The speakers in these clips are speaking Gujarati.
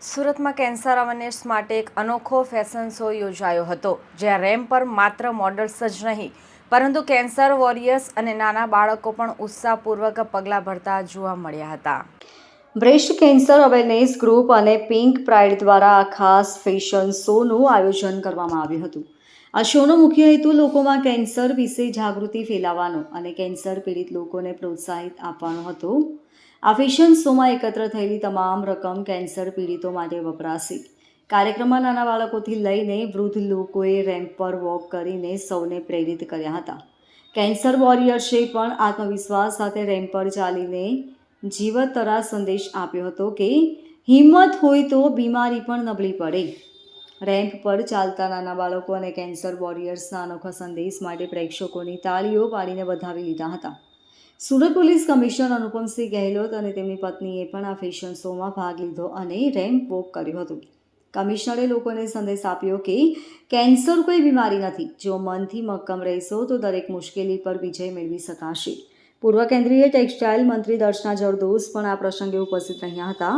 સુરતમાં કેન્સર અવેરનેસ માટે એક અનોખો ફેશન શો યોજાયો હતો, જ્યાં રેમ્પ પર માત્ર મોડલ્સ જ નહીં પરંતુ કેન્સર વોરિયર્સ અને નાના બાળકો પણ ઉત્સાહપૂર્વક પગલાં ભરતા જોવા મળ્યા હતા. બ્રેસ્ટ કેન્સર અવેરનેસ ગ્રુપ અને પિંક પ્રાઇડ દ્વારા આ ખાસ ફેશન શોનું આયોજન કરવામાં આવ્યું હતું. આ શોનો મુખ્ય હેતુ લોકોમાં કેન્સર વિશે જાગૃતિ ફેલાવવાનો અને કેન્સર પીડિત લોકોને પ્રોત્સાહિત આપવાનો હતો. આ ફેશન શોમાં એકત્ર થયેલી તમામ રકમ કેન્સર પીડિતો માટે વપરાશે. કાર્યક્રમમાં નાના બાળકોથી લઈને વૃદ્ધ લોકોએ રેમ્પ પર વોક કરીને સૌને પ્રેરિત કર્યા હતા. કેન્સર વોરિયર્સે પણ આત્મવિશ્વાસ સાથે રેમ્પ પર ચાલીને જીવતરા સંદેશ આપ્યો હતો કે હિંમત હોય તો બીમારી પણ નબળી પડે. રેમ્પ પર ચાલતા નાના બાળકો અને કેન્સર વોરિયર્સના અનોખા સંદેશ માટે પ્રેક્ષકોની તાળીઓ પાડીને વધાવી લીધા હતા. સુરત પોલીસ કમિશનર અનુપમસિંહ ગહેલોત અને તેમની પત્નીએ પણ આ ફેશન શોમાં ભાગ લીધો અને રેમ્પ વોક કર્યું હતું. કમિશનરે લોકોને સંદેશ આપ્યો કે કેન્સર કોઈ બીમારી નથી. જો મનથી મક્કમ રહેશો તો દરેક મુશ્કેલી પર વિજય મેળવી શકાશે. પૂર્વ કેન્દ્રીય ટેક્સટાઇલ મંત્રી દર્શના જરદોશ પણ આ પ્રસંગે ઉપસ્થિત રહ્યા હતા.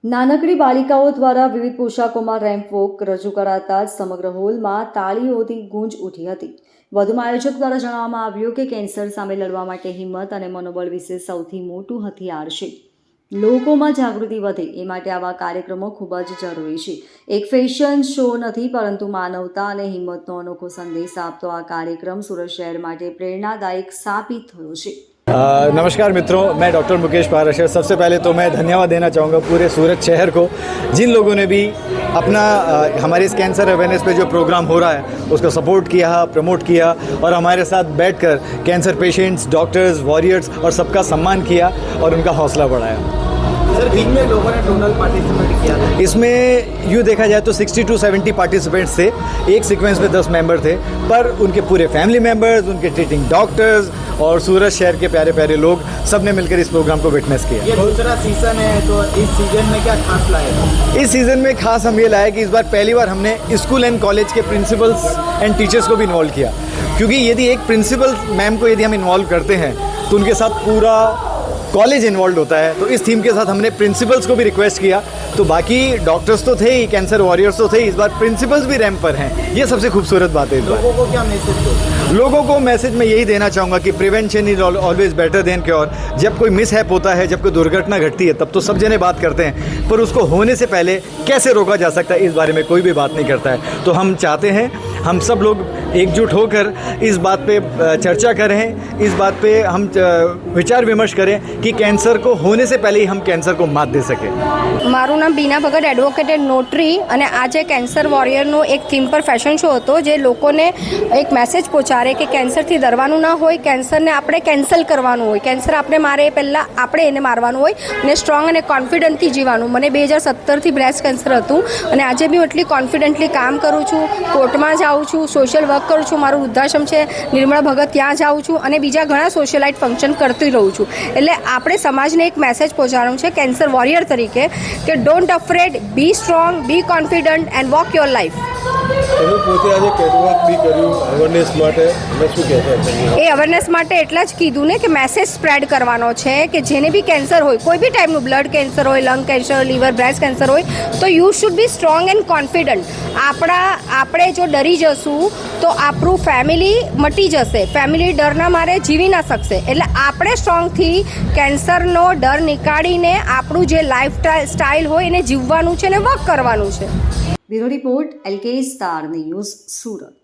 નાનકડી બાલિકાઓ દ્વારા વિવિધ પોશાકોમાં રેમ્પ વોક રજૂ કરાતા સમગ્ર હોલમાં તાળીઓથી ગૂંજ ઉઠી હતી. વધુમાં આયોજક દ્વારા જણાવવામાં આવ્યું કે કેન્સર સામે લડવા માટે હિંમત અને મનોબળ વિશે સૌથી મોટું હથિયાર છે. લોકોમાં જાગૃતિ વધે એ માટે આવા કાર્યક્રમો ખૂબ જ જરૂરી છે. એક ફેશન શો નથી પરંતુ માનવતા અને હિંમતનો અનોખો સંદેશ આપતો આ કાર્યક્રમ સુરત શહેર માટે प्रेरणादायक साबित થયો છે. नमस्कार मित्रों, मैं डॉक्टर मुकेश पाराशर. सबसे पहले तो मैं धन्यवाद देना चाहूँगा पूरे सूरत शहर को, जिन लोगों ने भी अपना हमारे इस कैंसर अवेयरनेस पे जो प्रोग्राम हो रहा है उसको सपोर्ट किया, प्रमोट किया और हमारे साथ बैठकर कैंसर पेशेंट्स, डॉक्टर्स, वॉरियर्स और सबका सम्मान किया और उनका हौसला बढ़ाया. सर, कितने लोगों ने टोटल पार्टिसिपेट किया था? इसमें यूँ देखा जाए तो 60 to 70 पार्टिसिपेंट्स थे. एक सीक्वेंस में 10 मेंबर थे, पर उनके पूरे फैमिली मेंबर्स, उनके ट्रीटिंग डॉक्टर्स और सूरत शहर के प्यारे प्यारे लोग सब ने मिलकर इस प्रोग्राम को विटनेस किया. ये दूसरा सीजन है, तो इस सीजन में क्या खास लाए? इस सीज़न में खास हम ये लाए कि इस बार पहली बार हमने स्कूल एंड कॉलेज के प्रिंसिपल्स एंड टीचर्स को भी इन्वॉल्व किया, क्योंकि यदि एक प्रिंसिपल मैम को यदि हम इन्वॉल्व करते हैं तो उनके साथ पूरा कॉलेज इन्वॉल्व होता है. तो इस थीम के साथ हमने प्रिंसिपल्स को भी रिक्वेस्ट किया. तो बाकी डॉक्टर्स तो थे ही, कैंसर वॉरियर्स तो थे, इस बार प्रिंसिपल्स भी रैंप पर हैं. ये सबसे खूबसूरत बात है. इस बार लोगों को क्या मैसेज दो? लोगों को मैसेज मैं यही देना चाहूँगा कि prevention is always better than cure. जब कोई मिसहैप होता है, जब कोई दुर्घटना घटती है, तब तो सब जने बात करते हैं, पर उसको होने से पहले कैसे रोका जा सकता है इस बारे में कोई भी बात नहीं करता है. तो हम चाहते हैं हम सब लोग एकजुट होकर इस बात पे चर्चा करें, इस बात पे हम विचार विमर्श करें कि कैंसर को होने से पहले ही हम कैंसर को मात दे सकें. મારું નામ બીના ભગત, એડવોકેટ એન્ડ નોટરી, અને આજે કેન્સર વોરિયરનો એક થીમ પર ફેશન શો હતો જે લોકોને એક મેસેજ પહોંચાડે કે કેન્સરથી ડરવાનું ના હોય, કેન્સરને આપણે કેન્સલ કરવાનું હોય, કેન્સર આપણે મારે પહેલાં આપણે એને મારવાનું હોય અને સ્ટ્રોંગ અને કોન્ફિડન્ટથી જીવવાનું. મને 2017થી બ્રેસ્ટ કેન્સર હતું અને આજે બી હું એટલી કોન્ફિડન્ટલી કામ કરું છું, કોર્ટમાં જાઉં છું, સોશિયલ વર્ક કરું છું, મારું વૃદ્ધાશ્રમ છે નિર્મળા ભગત, ત્યાં જાઉં છું અને બીજા ઘણા સોશિયલાઇટ ફંક્શન કરતી રહું છું. એટલે આપણે સમાજને એક મેસેજ પહોંચાડવાનું છે કેન્સર વોરિયર તરીકે કે don't afraid, be strong, be confident and walk your life. તમે પોતે આજે કેટવોક બી કર્યું અવેરનેસ માટે, તમે શું કહેશો? એ અવેરનેસ માટે એટલા જ કીધું ને કે મેસેજ સ્પ્રેડ કરવાનો છે કે જેને બી કેન્સર હોય, કોઈ બી ટાઈપનું, બ્લડ કેન્સર હોય, lung cancer, liver, breast cancer હોય, તો you should be strong and confident. આપણે જો ડરી જશું તો આપણું ફેમિલી મટી જશે, ફેમિલી ડરના મારે જીવી ના શકશે. એટલે આપણે સ્ટ્રોંગથી કેન્સરનો ડર નીકાળીને આપણું જે લાઈફ સ્ટાઇલ હોય એને જીવવાનું છે અને વર્ક કરવાનું છે. Bureau report LK star news, Surat.